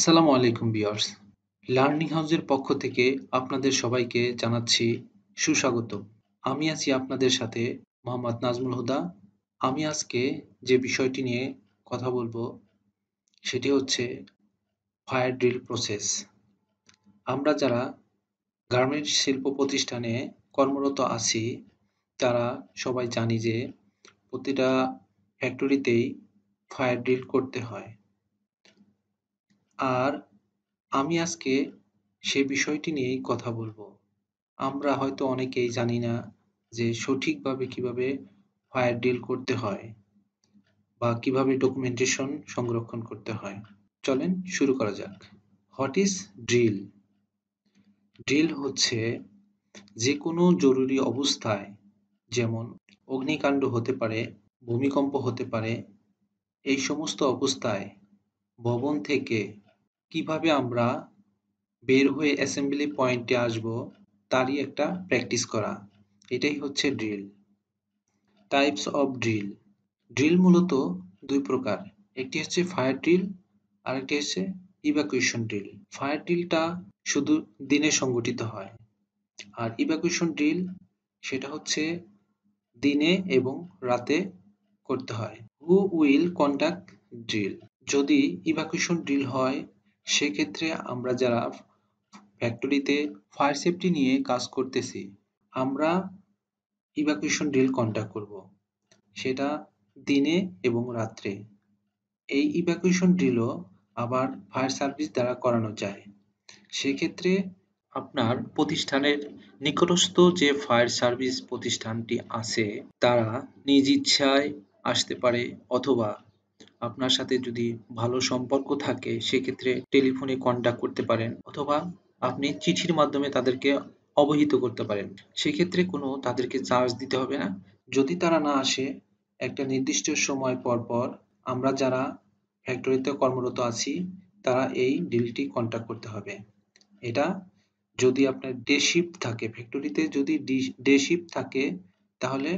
আসসালামু আলাইকুম viewers. Learning হাউসের পক্ষ থেকে আপনাদের সবাইকে জানাচ্ছি সুস্বাগত। আমি আছি আপনাদের সাথে মোহাম্মদ নাজমুল হুদা। আমি আজকে যে বিষয়টি নিয়ে কথা বলবো সেটি হচ্ছে ফায়ার ড্রিল প্রসেস। আমরা যারা গার্মেন্টস শিল্প প্রতিষ্ঠানে কর্মরত আছি তারা সবাই জানি যে প্রতিটা ফ্যাক্টরিতেই ফায়ার ড্রিল করতে হয়। আর আমি আজকে সে বিষয়টি নিয়েই কথা বলবো। আমরা হয়তো অনেকেই জানি না যে সঠিকভাবে কিভাবে ফায়ার ড্রিল করতে হয় বা কিভাবে ডকুমেন্টেশন সংরক্ষণ করতে হয়। চলেন শুরু করা যাক। What is drill? ড্রিল হচ্ছে যে কোনো জরুরি অবস্থায়, যেমন অগ্নিকাণ্ড হতে পারে, ভূমিকম্প হতে পারে, এই সমস্ত অবস্থায় ভবন থেকে কিভাবে আমরা বের হয়ে অ্যাসেম্বলি পয়েন্টে আসবো তারই একটা প্র্যাকটিস করা। এটাই হচ্ছে drill. Types of drill. Drill মূলত দুই প্রকার। একটি হচ্ছে ফায়ার ড্রিল, আরেকটি হচ্ছে ইভাকুয়েশন ড্রিল। ফায়ার ড্রিলটা শুধু দিনে সংগঠিত হয়, আর ইভাকুয়েশন ড্রিল সেটা হচ্ছে দিনে এবং রাতে করতে হয়। Who will conduct drill? যদি ইভাকুয়েশন ড্রিল হয় সেক্ষেত্রে আমরা যারা ফ্যাক্টরিতে ফায়ার সেফটি নিয়ে কাজ করতেছি আমরা ইভাকুয়েশন ড্রিল কন্ডাক্ট করব, সেটা দিনে এবং রাত্রে। এই ইভাকুয়েশন ড্রিলও আবার ফায়ার সার্ভিস দ্বারা করানো যায়। সেক্ষেত্রে আপনার প্রতিষ্ঠানের নিকটস্থ যে ফায়ার সার্ভিস প্রতিষ্ঠানটি আছে তারা নিজ ইচ্ছায় আসতে পারে, অথবা আপনার সাথে যদি ভালো সম্পর্ক থাকে সেক্ষেত্রে টেলিফোনে কন্টাক্ট করতে পারেন, অথবা আপনি চিঠির মাধ্যমে তাদেরকে অবহিত করতে পারেন। সেক্ষেত্রে কোনো তাদেরকে চার্জ দিতে হবে না। যদি তারা না আসে একটা নির্দিষ্ট সময় পর পর আমরা যারা ফ্যাক্টরিতে কর্মরত আছি তারা এই ডিলটি কন্টাক্ট করতে হবে। এটা যদি আপনার ডে শিফট থাকে, ফ্যাক্টরিতে যদি ডে শিফট থাকে তাহলে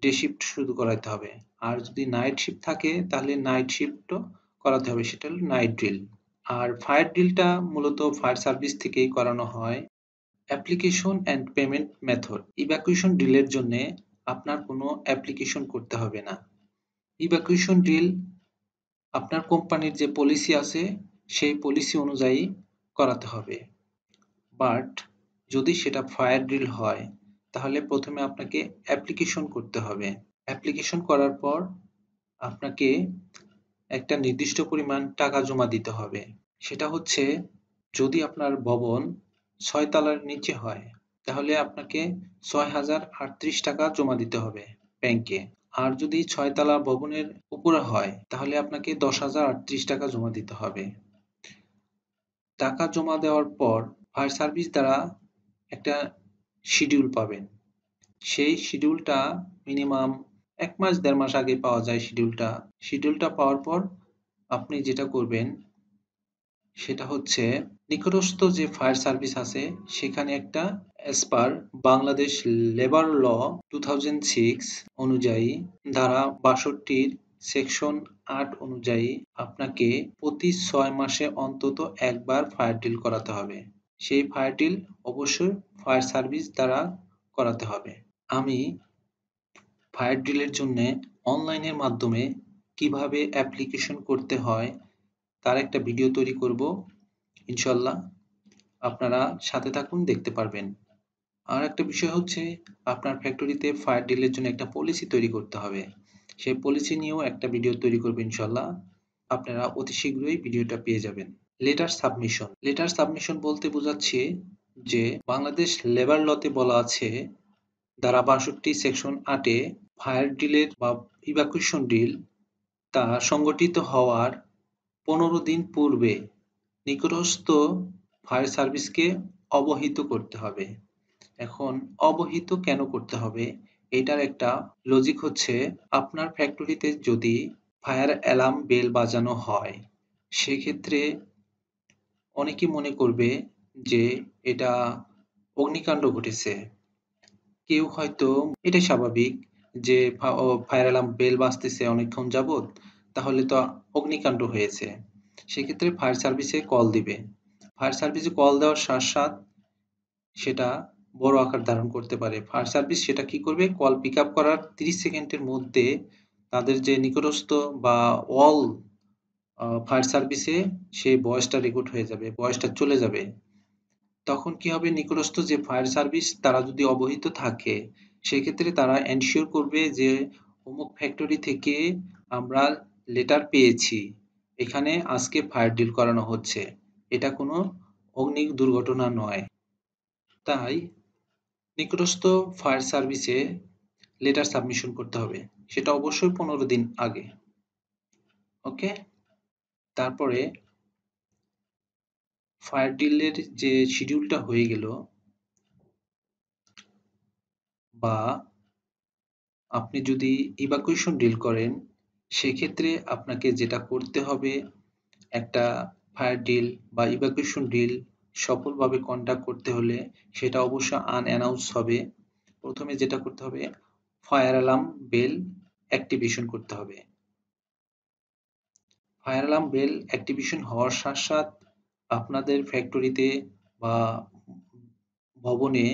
ডে শিফট শুরু করাতে হবে, আর যদি নাইট শিফট থাকে তাহলে নাইট শিফটও করাতে হবে, সেটা হলো নাইট ড্রিল। আর ফায়ার ড্রিলটা মূলত ফায়ার সার্ভিস থেকেই করানো হয়। Application and payment method. Evacuation ড্রিলের জন্য আপনার কোনো অ্যাপ্লিকেশন করতে হবে না। ইভ্যাকুয়েশন ড্রিল আপনার কোম্পানির যে পলিসি আছে সেই পলিসি অনুযায়ী করাতে হবে। বাট যদি সেটা ফায়ার ড্রিল হয় তাহলে প্রথমে আপনাকে অ্যাপ্লিকেশন করতে হবে। অ্যাপ্লিকেশন করার পর আপনাকে একটা নির্দিষ্ট পরিমাণ টাকা জমা দিতে হবে। সেটা হচ্ছে যদি আপনার ভবন ৬ তলার নিচে হয় তাহলে আপনাকে ৬,০৩৮ টাকা জমা দিতে হবে ব্যাংকে। আর যদি ৬ তলা ভবনের উপরে হয় তাহলে আপনাকে ১০,০৩৮ টাকা জমা দিতে হবে। টাকা জমা দেওয়ার পর ফায়ার সার্ভিস দ্বারা একটা শিডিউল পাবেন। সেই শিডিউলটা মিনিমাম ১ মাস ১.৫ মাস আগে পাওয়া যায় শিডিউলটা। শিডিউলটা পাওয়ার পর আপনি যেটা করবেন সেটা হচ্ছে নিকটস্থ যে ফায়ার সার্ভিস আছে সেখানে একটা as per Bangladesh labour law 2006 অনুযায়ী ধারা ৬২ সেকশন ৮ অনুযায়ী আপনাকে প্রতি ৬ মাসে অন্তত একবার ফায়ার ড্রিল করাতে হবে। সেই ফায়ার ড্রিল অবশ্যই ফায়ার সার্ভিস দ্বারা করাতে হবে। আমি ফায়ার ড্রিলের জন্য অনলাইনের মাধ্যমে কিভাবে অ্যাপ্লিকেশন করতে হয় তার একটা ভিডিও তৈরি করব ইনশাল্লাহ। আপনারা সাথে থাকুন, দেখতে পারবেন। আর একটা বিষয় হচ্ছে আপনার ফ্যাক্টরিতে ফায়ার ড্রিলের জন্য একটা পলিসি তৈরি করতে হবে। সেই পলিসি নিয়েও একটা ভিডিও তৈরি করব ইনশাল্লাহ। আপনারা অতি শীঘ্রই ভিডিওটা পেয়ে যাবেন। Letter submission. লেটার সাবমিশন বলতে বোঝাচ্ছে যে বাংলাদেশ লেবার লতে বলা আছে ধারা ৬২ সেকশন ৮ এ ফায়ার ড্রিলের বা ইভাকুয়েশন ড্রিল তা সংগঠিত হওয়ার ১৫ দিন পূর্বে নিকটস্থ ফায়ার সার্ভিসকে অবহিত করতে হবে। এখন অবহিত কেন করতে হবে? এটার একটা লজিক হচ্ছে আপনার ফ্যাক্টরিতে যদি ফায়ার অ্যালার্ম বেল বাজানো হয় সেক্ষেত্রে অনেকে মনে করবে যে এটা অগ্নিকাণ্ড ঘটেছে। কেউ হয়তো এটাই স্বাভাবিক যে ফায়ার অ্যালার্ম বেল বাজতেছে অনেকক্ষণ যাবৎ, তাহলে তো অগ্নিকাণ্ড হয়েছে। সেক্ষেত্রে ফায়ার সার্ভিসে কল দিবে। ফায়ার সার্ভিসে কল দেওয়ার সাথে সাথে সেটা বড় আকার ধারণ করতে পারে। ফায়ার সার্ভিস সেটা কি করবে, কল পিক আপ করার 30 সেকেন্ডের মধ্যে তাদের যে নিকটস্থ বা অল ফায়ার সার্ভিসে সেই ভয়েসটা রেকর্ড হয়ে যাবে, ভয়েসটা চলে যাবে। তখন কি হবে, নিকটস্থ যে ফায়ার সার্ভিস তারা যদি অবহিত থাকে সেক্ষেত্রে তারা এনশিওর করবে যে অমুক ফ্যাক্টরি থেকে আমরা লেটার পেয়েছি, এখানে আজকে ফায়ার ডিল করানো হচ্ছে, এটা কোনো অগ্নি দুর্ঘটনা নয়। তাই নিকটস্থ ফায়ার সার্ভিসে লেটার সাবমিশন করতে হবে, সেটা অবশ্যই 15 দিন আগে। ওকে, তারপরে ফায়ার ডিলের যে শিডিউলটা হয়ে গেল, বা আপনি যদি ইভাকুয়েশন ডিল করেন সেক্ষেত্রে আপনাকে যেটা করতে হবে, একটা ফায়ার ডিল বা ইভাকুয়েশন ডিল সফলভাবে কন্ডাক্ট করতে হলে সেটা অবশ্য আনঅ্যানাউন্স হবে। প্রথমে যেটা করতে হবে, ফায়ার অ্যালার্ম বেল অ্যাক্টিভেশন করতে হবে। ফায়ার অ্যালার্ম বেল অ্যাক্টিভেশন হওয়ার সাথে সাথে আপনাদের ফ্যাক্টরিতে বা ভবনে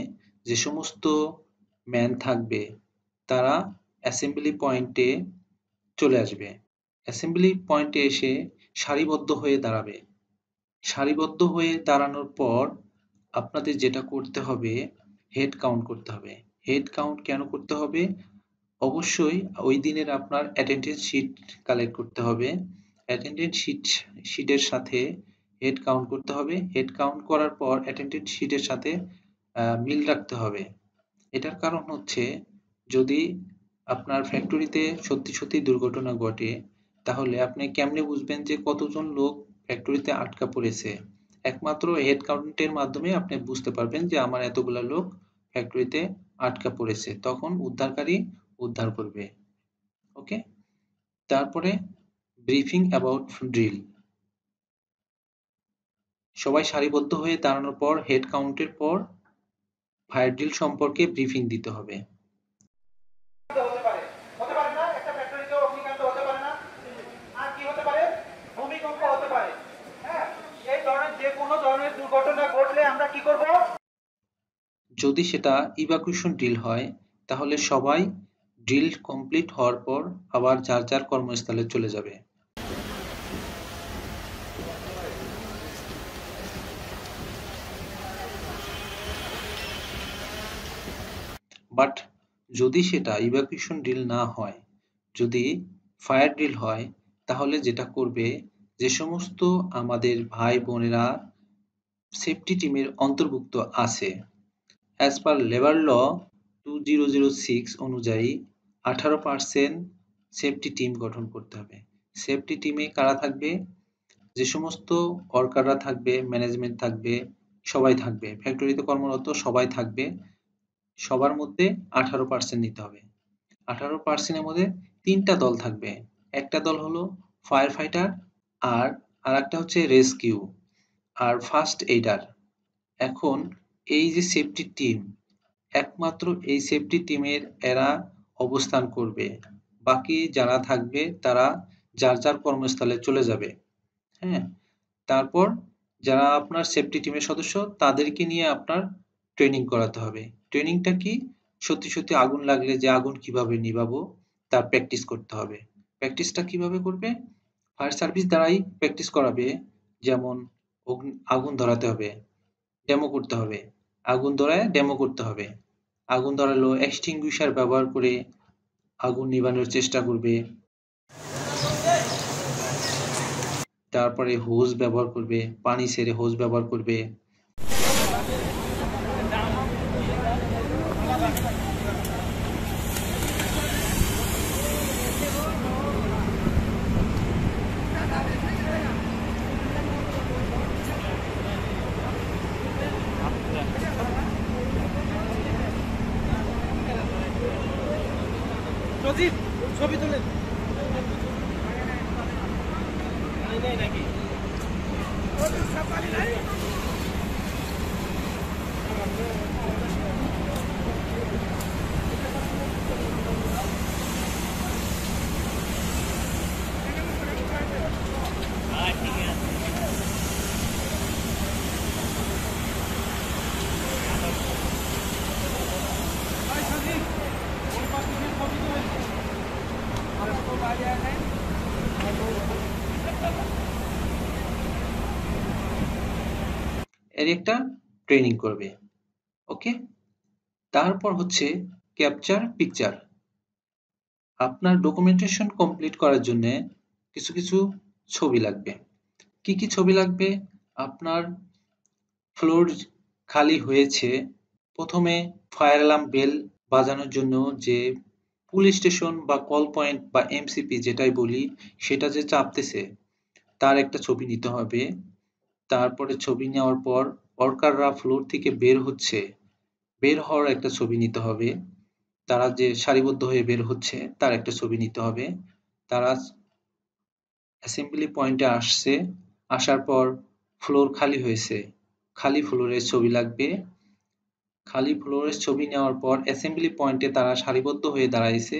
যে সমস্ত ম্যান থাকবে তারা অ্যাসেম্বলি পয়েন্টে চলে আসবে। অ্যাসেম্বলি পয়েন্টে এসে সারিবদ্ধ হয়ে দাঁড়াবে। সারিবদ্ধ হয়ে দাঁড়ানোর পর আপনাদের যেটা করতে হবে, হেড কাউন্ট করতে হবে। হেড কাউন্ট কেন করতে হবে? অবশ্যই ওই দিনের আপনার অ্যাটেন্ডেন্স শিট কালেক্ট করতে হবে। অ্যাটেন্ডেন্স শিটের সাথে হেড কাউন্ট করতে হবে। হেড কাউন্ট করার পর অ্যাটেন্ডেন্স শিটের সাথে মিল রাখতে হবে। এটার কারণ হচ্ছে, যদি আপনার ফ্যাক্টরিতে সত্যি সত্যি দুর্ঘটনা ঘটে তাহলে আপনি কেমনে বুঝবেন যে কতজন লোক ফ্যাক্টরিতে আটকা পড়েছে? একমাত্র হেড কাউন্টের মাধ্যমে আপনি বুঝতে পারবেন যে আমার এতগুলা লোক ফ্যাক্টরিতে আটকা পড়েছে, তখন উদ্ধারকারী উদ্ধার করবে। ওকে, তারপরে ব্রিফিং অ্যাবাউট ড্রিল। সবাই সারিবদ্ধ হয়ে দাঁড়ানোর পর হেড কাউন্টের পর ফায়ার ড্রিল সম্পর্কে ব্রিফিং দিতে হবে। যদি সেটা ইভাকুয়েশন ড্রিল হয় তাহলে সবাই ড্রিল কমপ্লিট হওয়ার পর আবার যার যার কর্মস্থলে চলে যাবে। বাট যদি সেটা ইভাকুয়েশন ড্রিল না হয়, যদি ফায়ার ড্রিল হয়, তাহলে যেটা করবে, যে সমস্ত আমাদের ভাই বোনেরা সেফটি টিমের অন্তর্ভুক্ত আছে, অ্যাজ পার লেবার ল 2006 অনুযায়ী 18% সেফটি টিম গঠন করতে হবে। সেফটি টিমে কারা থাকবে? যে সমস্ত ওয়ার্কাররা থাকবে, ম্যানেজমেন্ট থাকবে, সবাই থাকবে, ফ্যাক্টরিতে কর্মরত সবাই থাকবে। সবার মধ্যে 18% নিতে হবে। 18% এর মধ্যে 3টা দল থাকবে। একটা দল হলো ফায়ার ফাইটার, আর আরেকটা হচ্ছে রেস্কিউ আর ফার্স্ট এইডার। এখন এই যে সেফটি টিম, একমাত্র এই সেফটি টিমের এরা অবস্থান করবে। বাকি যারা থাকবে তারা যার যার কর্মস্থলে চলে যাবে। হ্যাঁ, তারপর যারা আপনার সেফটি টিমের সদস্য তাদেরকে নিয়ে আপনার ট্রেনিং করাতে হবে। ট্রেনিংটা কি? সত্যি সত্যি আগুন লাগলে যে আগুন কিভাবে নিভাবো তার প্র্যাকটিস করতে হবে। প্র্যাকটিসটা কিভাবে করবে? ফায়ার সার্ভিস দ্বারাই প্র্যাকটিস করাবে। যেমন আগুন ধরাতে হবে, ডেমো করতে হবে, আগুন ধরায় ডেমো করতে হবে। আগুন ধরালো এক্সটিংগুইশার ব্যবহার করে আগুন নিভানোর চেষ্টা করবে, তারপরে হোজ ব্যবহার করবে, পানি ছেড়ে হোজ ব্যবহার করবে। ছবি তুলে নাকি ঠিক আছে। এর একটা ট্রেনিং করবে। ওকে, তারপর হচ্ছে ক্যাপচার পিকচার। আপনার ডকুমেন্টেশন কমপ্লিট করার জন্য কিছু কিছু ছবি লাগবে। কি কি ছবি লাগবে? আপনার ফ্লোর খালি হয়েছে, প্রথমে ফায়ার অ্যালার্ম বেল বাজানোর জন্য যে পুলিশ স্টেশন বা কল পয়েন্ট বা এমসিপি যেটাই বলি, সেটা যে চাপতেছে তার একটা ছবি নিতে হবে। তারপরে ছবি নেওয়ার পর ওয়ার্কাররা ফ্লোর থেকে বের হচ্ছে, বের হওয়ার একটা ছবি নিতে হবে। তারা যে সারিবদ্ধ হয়ে বের হচ্ছে তার একটা ছবি নিতে হবে। তারা অ্যাসেম্বলি পয়েন্টে আসছে, আসার পর ফ্লোর খালি হয়েছে, খালি ফ্লোরের ছবি লাগবে। খালি ফ্লোরের ছবি নেওয়ার পর অ্যাসেম্বলি পয়েন্টে তারা সারিবদ্ধ হয়ে দাঁড়াইছে,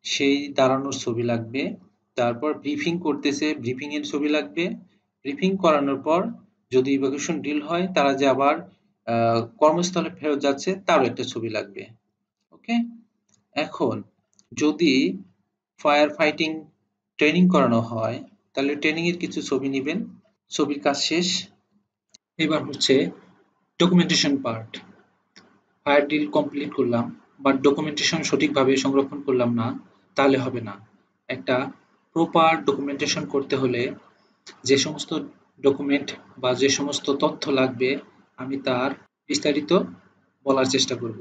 সেই দাঁড়ানোর ছবি লাগবে। তারপর ব্রিফিং করতেছে, ব্রিফিং এর ছবি লাগবে। ব্রিফিং করানোর পর যদি ইভাকুয়েশন ড্রিল হয়, তারা যে আবার কর্মস্থলে ফেরত যাচ্ছে তারও একটা ছবি লাগবে। ওকে, এখন যদি ফায়ার ফাইটিং ট্রেনিং করানো হয়, তাহলে ট্রেনিং এর কিছু ছবি নেবেন। ছবির কাজ শেষ। এবার হচ্ছে documentation part. Fire drill complete করলাম, বাট ডকুমেন্টেশন সঠিকভাবে সংরক্ষণ করলাম না, তাহলে হবে না। একটা প্রপার ডকুমেন্টেশন করতে হলে যে সমস্ত ডকুমেন্ট বা যে সমস্ত তথ্য লাগবে, আমি তার বিস্তারিত বলার চেষ্টা করব।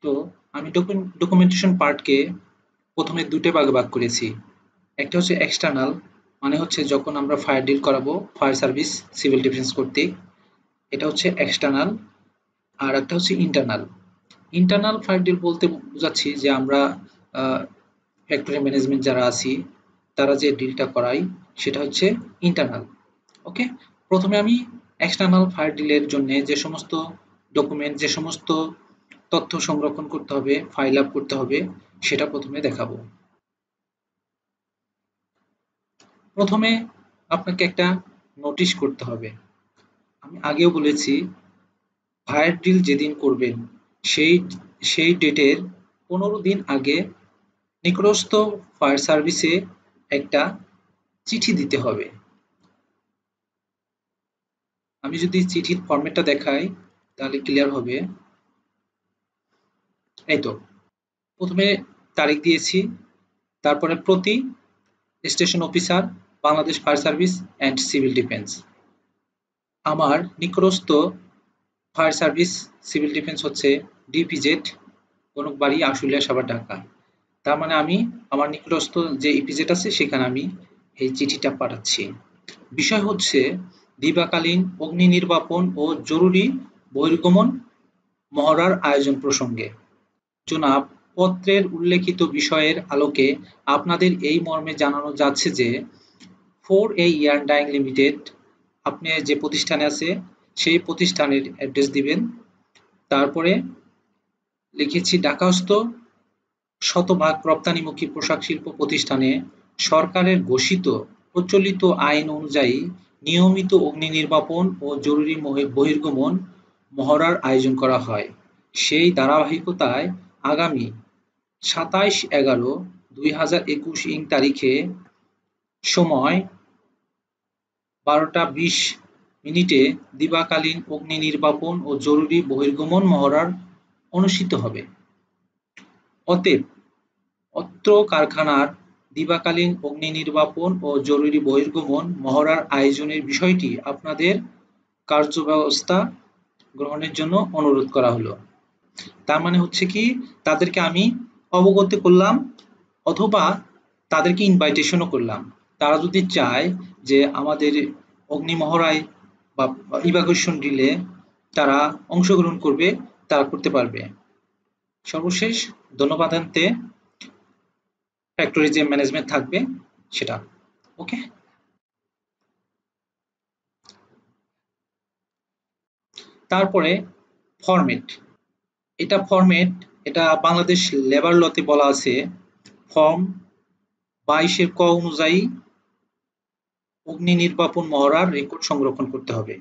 তো আমি ডকুমেন্টেশন পার্টকে প্রথমে দুটো ভাগে ভাগ করেছি। একটা হচ্ছে এক্সটার্নাল, মানে হচ্ছে যখন আমরা ফায়ার ডিল করাবো ফায়ার সার্ভিস সিভিল ডিফেন্স কর্তৃক, এটা হচ্ছে এক্সটার্নাল। আর একটা হচ্ছে ইন্টারনাল। ইন্টারনাল ফায়ার ডিল বলতে বোঝাচ্ছি যে আমরা ফ্যাক্টরি ম্যানেজমেন্ট যারা আছি তারা যে ডিলটা করাই সেটা হচ্ছে ইন্টারনাল। ওকে, প্রথমে আমি এক্সটার্নাল ফায়ার ডিলের জন্য যে সমস্ত ডকুমেন্ট, যে সমস্ত তথ্য সংরক্ষণ করতে হবে, ফাইল আপ করতে হবে, সেটা প্রথমে দেখাবো। প্রথমে আপনাকে একটা নোটিশ করতে হবে। আমি আগেও বলেছি, ফায়ার ড্রিল যেদিন করবেন সেই সেই ডেটের 15 দিন আগে নিকটস্থ ফায়ার সার্ভিসে একটা চিঠি দিতে হবে। আমি যদি চিঠির ফরম্যাটটা দেখাই তাহলে ক্লিয়ার হবে। এই তো, প্রথমে তারিখ দিয়েছি, তারপরে প্রতি station officer, Bangladesh fire service and civil defence. আমার নিকটস্থ ফায়ার সার্ভিস সিভিল ডিফেন্স হচ্ছে ডিপিজেড, কনকবাড়ি, আশুলিয়া, সাভার, ঢাকা। তার মানে আমি আমার নিকটস্থ যে ইপিজেড আছে সেখানে আমি এই চিঠিটা পাঠাচ্ছি। বিষয় হচ্ছে দিবাকালীন অগ্নি নির্বাপন ও জরুরি বহির্গমন মহড়ার আয়োজন প্রসঙ্গে। জনাব, পত্রের উল্লেখিত বিষয়ের আলোকে আপনাদের এই মর্মে জানানো যাচ্ছে যে 4A ইয়ার্ন ডাইং লিমিটেড, আপনি যে প্রতিষ্ঠানে আছে সেই প্রতিষ্ঠানের অ্যাড্রেস দিবেন। তারপরে লিখেছি ঢাকাস্থ শতভাগ রপ্তানিমুখী পোশাক শিল্প প্রতিষ্ঠানে সরকারের ঘোষিত প্রচলিত আইন অনুযায়ী নিয়মিত অগ্নি নির্বাপন ও জরুরি বহির্গমন মহড়ার আয়োজন করা হয়। সেই ধারাবাহিকতায় আগামী 27/11/2021 ইং তারিখে সময় 12:20 দিবাকালীন অগ্নি নির্বাপন ও জরুরি বহির্গমন মহড়ার অনুষ্ঠিত হবে। অতএব অত্র কারখানার দিবাকালীন অগ্নি নির্বাপন ও জরুরি বহির্গমন মহড়ার আয়োজনের বিষয়টি আপনাদের কার্যব্যবস্থা গ্রহণের জন্য অনুরোধ করা হলো। তার মানে হচ্ছে কি, তাদেরকে আমি অবগত করলাম অথবা তাদেরকে ইনভাইটেশনও করলাম। তারা যদি চায় যে আমাদের অগ্নি মহড়ায় বা ইভাকুয়েশন ড্রিলে তারা অংশগ্রহণ করবে, তারা করতে পারবে। সর্বশেষ ধন্যবাদান্তে ফ্যাক্টরি যে ম্যানেজমেন্ট থাকবে সেটা। ওকে, তারপরে ফরম্যাট। এটা বাংলাদেশ লেবার লতে বলা আছে, ফর্ম 22 ক অনুযায়ী অগ্নি নির্বাপন মহড়ার রেকর্ড সংরক্ষণ করতে হবে।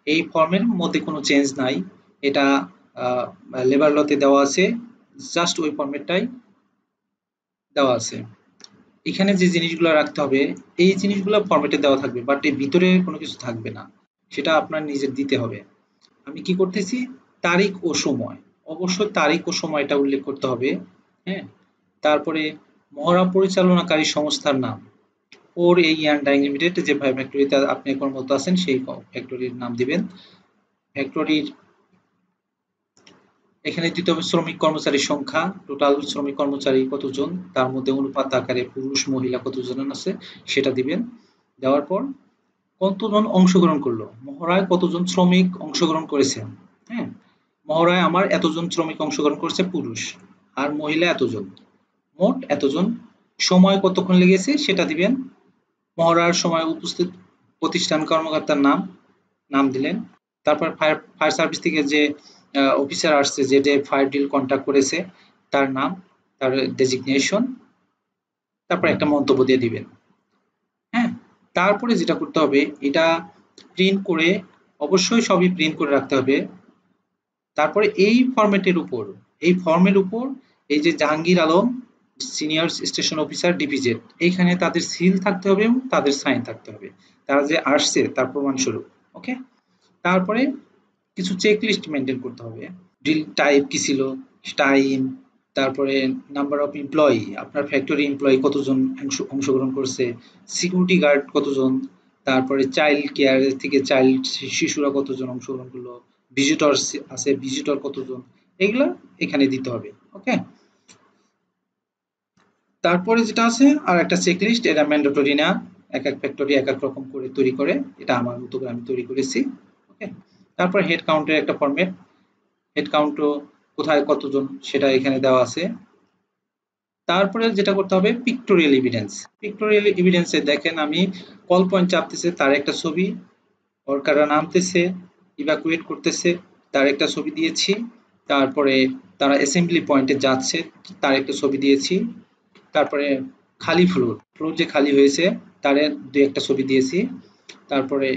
এই ফর্মের মধ্যে কোনো চেঞ্জ নাই, এটা লেবার লতে দেওয়া আছে, জাস্ট ওই ফর্মেটটাই দেওয়া আছে। এখানে যে জিনিসগুলো রাখতে হবে এই জিনিসগুলো ফরম্যাটে দেওয়া থাকবে, বাট এর ভিতরে কোনো কিছু থাকবে না। সেটা আপনার নিজের দিতে হবে। আমি কি করতেছি, তারিখ ও সময়, অবশ্যই তারিখ ও সময়টা উল্লেখ করতে হবে। হ্যাঁ, তারপরে মহড়া পরিচালনাকারী সংস্থার নাম, ওর এই ইয়ান ডাইং লিমিটেড যে ফ্যাক্টরিতে আপনি কর্মরত আছেন সেই ফ্যাক্টরির নাম দিবেন। ফ্যাক্টরির এখানে দিতে হবে শ্রমিক কর্মচারীর সংখ্যা, টোটাল শ্রমিক কর্মচারী কতজন, তার মধ্যে অনুপাত আকারে পুরুষ মহিলা কতজন আছে সেটা দিবেন। দেওয়ার পর কতজন অংশগ্রহণ করলো, মহড়ায় কতজন শ্রমিক অংশগ্রহণ করেছে। হ্যাঁ, মহড়ায় আমার এতজন শ্রমিক অংশগ্রহণ করছে পুরুষ, আর মহিলা এতজন, মোট এতজন। সময় কতক্ষণ লেগেছে সেটা দিবেন। মহড়ার সময় উপস্থিত প্রতিষ্ঠান কর্মকর্তার নাম, নাম দিলেন। তারপর ফায়ার ফায়ার সার্ভিস থেকে যে অফিসার আসছে, যে ফায়ার ডিল কন্ট্যাক্ট করেছে তার নাম, তার ডেজিগনেশন, তারপর একটা মন্তব্য দিয়ে দিবেন। হ্যাঁ, তারপরে যেটা করতে হবে, এটা প্রিন্ট করে, অবশ্যই সবই প্রিন্ট করে রাখতে হবে। তারপরে এই ফরম্যাটের উপর, এই ফর্মের উপর এই যে Jahangir Alam senior station officer ডিভিজেড, এইখানে তাদের সিল থাকতে হবে এবং তাদের সাইন থাকতে হবে, তারা যে আসছে তার প্রমাণস্বরূপ। ওকে, তারপরে কিছু চেক লিস্ট মেনটেন করতে হবে। ডিল টাইপ কি ছিল, টাইম, তারপরে নাম্বার অফ এমপ্লয়ি, আপনার ফ্যাক্টরি এমপ্লয়ি কতজন অংশগ্রহণ করছে, সিকিউরিটি গার্ড কতজন, তারপরে চাইল্ড কেয়ার থেকে চাইল্ড শিশুরা কতজন অংশগ্রহণ করলো, ভিজিটর আছে ভিজিটর কতজন, এগুলা এখানে দিতে হবে। ওকে, তারপরে যেটা আছে আর একটা চেক লিস্ট, এটা ম্যান্ডেটরি না, এক এক ফ্যাক্টরি এক এক রকম করে তৈরি করে, এটা আমার মতো করে আমি তৈরি করেছি। ওকে, তারপর হেড কাউন্টের একটা ফরম্যাট, হেড কাউন্টও কোথায় কতজন সেটা এখানে দেওয়া আছে। তারপরে যেটা করতে হবে পিক্টোরিয়াল এভিডেন্স। পিক্টোরিয়াল এভিডেন্সে দেখেন আমি কল পয়েন্ট চাপতেছে তার একটা ছবি, ওয়ার্কাররা নামতেছে, ইভাকুয়েট করতেছে তার একটা ছবি দিয়েছি, তারপরে তারা অ্যাসেম্বলি পয়েন্টে যাচ্ছে তার একটা ছবি দিয়েছি, তারপরে খালি ফ্লোর, ফ্লোর যে খালি হয়েছে তার দুই একটা ছবি দিয়েছি, তারপরে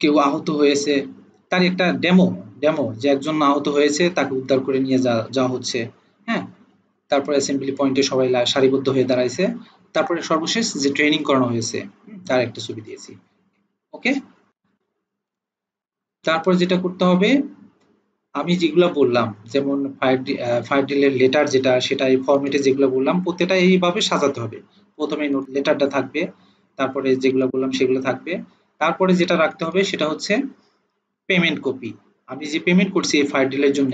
কেউ আহত হয়েছে তার একটা ডেমো, ডেমো যে একজন আহত হয়েছে তাকে উদ্ধার করে নিয়ে যাওয়া হচ্ছে। হ্যাঁ, তারপরে অ্যাসেম্বলি পয়েন্টে সবাই সারিবদ্ধ হয়ে দাঁড়াইছে, তারপরে সর্বশেষ যে ট্রেনিং করানো হয়েছে তার একটা ছবি দিয়েছি। ওকে, তারপর যেটা করতে হবে, আমি যেগুলো বললাম যেমন ফায়ার ডিলের লেটার যেটা, সেটা এই ফরম্যাটে যেগুলো বললাম প্রত্যেকটা এইভাবে সাজাতে হবে। প্রথমে নোট লেটারটা থাকবে, তারপরে যেগুলো বললাম সেগুলো থাকবে, তারপরে যেটা রাখতে হবে সেটা হচ্ছে পেমেন্ট কপি। আমি যে পেমেন্ট করছি এই ফায়ার ডিলের জন্য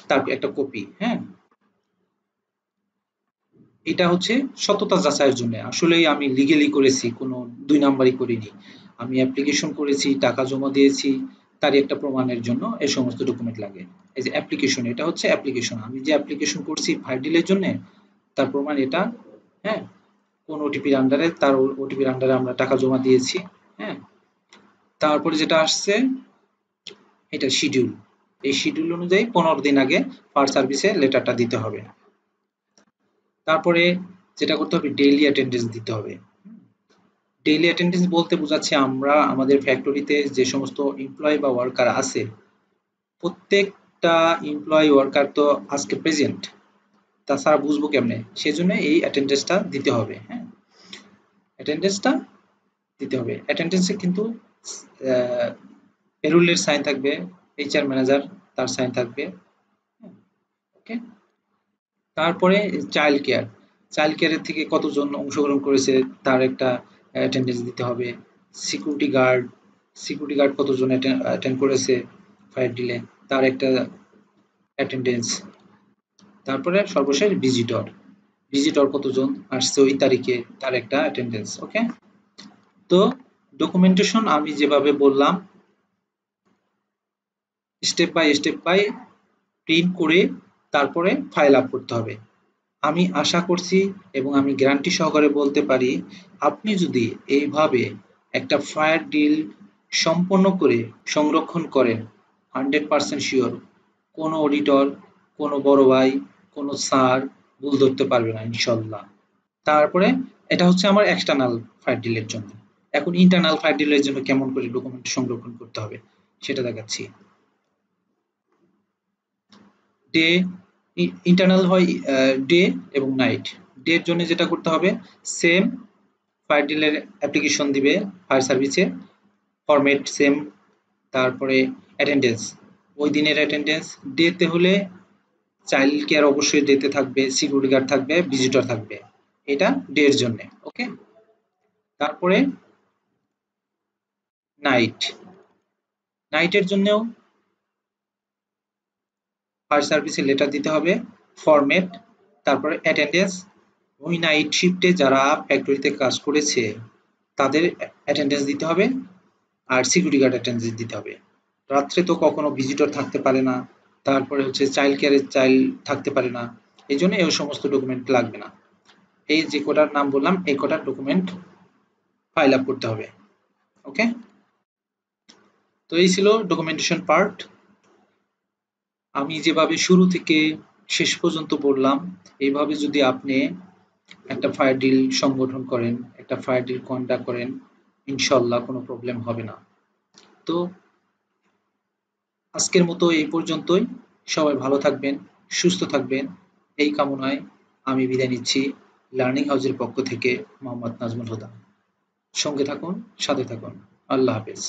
তার একটা কপি। হ্যাঁ, এটা হচ্ছে সততা যাচাইয়ের জন্য, আসলেই আমি লিগেলি করেছি, কোনো দুই নাম্বারই করিনি। আমি অ্যাপ্লিকেশন করেছি, টাকা জমা দিয়েছি, তারই একটা প্রমাণের জন্য এই সমস্ত ডকুমেন্ট লাগে। এই যে অ্যাপ্লিকেশন, এটা হচ্ছে অ্যাপ্লিকেশন, আমি যে অ্যাপ্লিকেশন করছি ফায়ার ডিলের জন্য তার প্রমাণ এটা। হ্যাঁ, কোন ওটিপির আন্ডারে, তার ওটিপির আন্ডারে আমরা টাকা জমা দিয়েছি। হ্যাঁ, তারপরে যেটা আসছে এটা শিডিউল, এই শিডিউল অনুযায়ী 15 দিন আগে ফায়ার সার্ভিসে লেটারটা দিতে হবে। তারপরে যেটা করতে হবে ডেইলি অ্যাটেন্ডেন্স দিতে হবে। ডেইলি অ্যাটেন্ডেন্স বলতে বোঝাচ্ছে আমরা আমাদের ফ্যাক্টরিতে যে সমস্ত এমপ্লয়ি বা ওয়ার্কার আছে প্রত্যেকটা এমপ্লয়ি ওয়ার্কার তো আজকে প্রেজেন্ট, তাছাড়া বুঝবো কেমনে, সেজন্য এই অ্যাটেন্ডেন্সটা দিতে হবে। হ্যাঁ, অ্যাটেন্ডেন্সটা দিতে হবে। অ্যাটেন্ডেন্সে কিন্তু পেরোলের সাইন থাকবে, এইচআর ম্যানেজার তার সাইন থাকবে। ওকে, তারপরে চাইল্ড কেয়ার, চাইল্ড কেয়ারের থেকে কতজন অংশগ্রহণ করেছে তার একটা অ্যাটেন্ডেন্স দিতে হবে। সিকিউরিটি গার্ড, সিকিউরিটি গার্ড কতজন অ্যাটেন্ড করেছে ফায়ার ডিলে তার একটা অ্যাটেন্ডেন্স। তারপরে সর্বশেষ ভিজিটর, ভিজিটর কতজন আসছে ওই তারিখে তার একটা অ্যাটেন্ডেন্স। ওকে, তো ডকুমেন্টেশন আমি যেভাবে বললাম স্টেপ বাই প্রিন্ট করে তারপরে ফাইল আপ করতে হবে। আমি আশা করছি এবং আমি গ্যারান্টি সহকারে বলতে পারি, আপনি যদি এইভাবে একটা ফায়ার ডিল সম্পন্ন করে সংরক্ষণ করেন, 100% শিওর কোনো অডিটর, কোনো বড় ভাই, কোনো স্যার ভুল ধরতে পারবে না ইনশাল্লাহ। তারপরে এটা হচ্ছে আমার এক্সটার্নাল ফায়ার ডিলের জন্য। এখন ইন্টারনাল ফায়ার ডিলের জন্য কেমন করে ডকুমেন্ট সংরক্ষণ করতে হবে সেটা দেখাচ্ছি। ডে, ইন্টারনাল হয় ডে এবং নাইট। ডে এর জন্য যেটা করতে হবে সেম ফায়ার ডিলের অ্যাপ্লিকেশন দিবে ফায়ার সার্ভিসে, ফরম্যাট সেম, তারপরে অ্যাটেন্ডেন্স, ওই দিনের অ্যাটেন্ডেন্স, ডেতে হলে চাইল্ড কেয়ার অবশ্যই ডেতে থাকবে, সিকিউরিটি গার্ড থাকবে, ভিজিটর থাকবে, এটা ডের জন্য। ওকে, তারপরে নাইট, নাইটের জন্যও ফায়ার সার্ভিসে লেটার দিতে হবে, ফরম্যাট, তারপরে অ্যাটেন্ডেন্স, ওই নাইট শিফটে যারা ফ্যাক্টরিতে কাজ করেছে তাদের অ্যাটেন্ডেন্স দিতে হবে, আর সিকিউরিটি গার্ড অ্যাটেন্ডেন্স দিতে হবে। রাত্রে তো কখনো ভিজিটর থাকতে পারে না, তারপরে হচ্ছে চাইল্ড কেয়ারের চাইল্ড থাকতে পারে না, এই জন্য এই সমস্ত ডকুমেন্ট লাগবে না। এই যে কটার নাম বললাম এই কটার ডকুমেন্ট ফাইল আপ করতে হবে। ওকে, তো এই ছিল ডকুমেন্টেশন পার্ট। আমি যেভাবে শুরু থেকে শেষ পর্যন্ত বললাম, এইভাবে যদি আপনি একটা ফায়ার ডিল সংগঠন করেন, একটা ফায়ার ডিল কন্ডাক্ট করেন, ইনশাল্লাহ কোনো প্রবলেম হবে না। তো আজকের মতো এই পর্যন্তই। সবাই ভালো থাকবেন, সুস্থ থাকবেন, এই কামনায় আমি বিদায় নিচ্ছি লার্নিং হাউসের পক্ষ থেকে মোহাম্মদ নাজমুল হুদা। সঙ্গে থাকুন, সাথে থাকুন। আল্লাহ হাফেজ।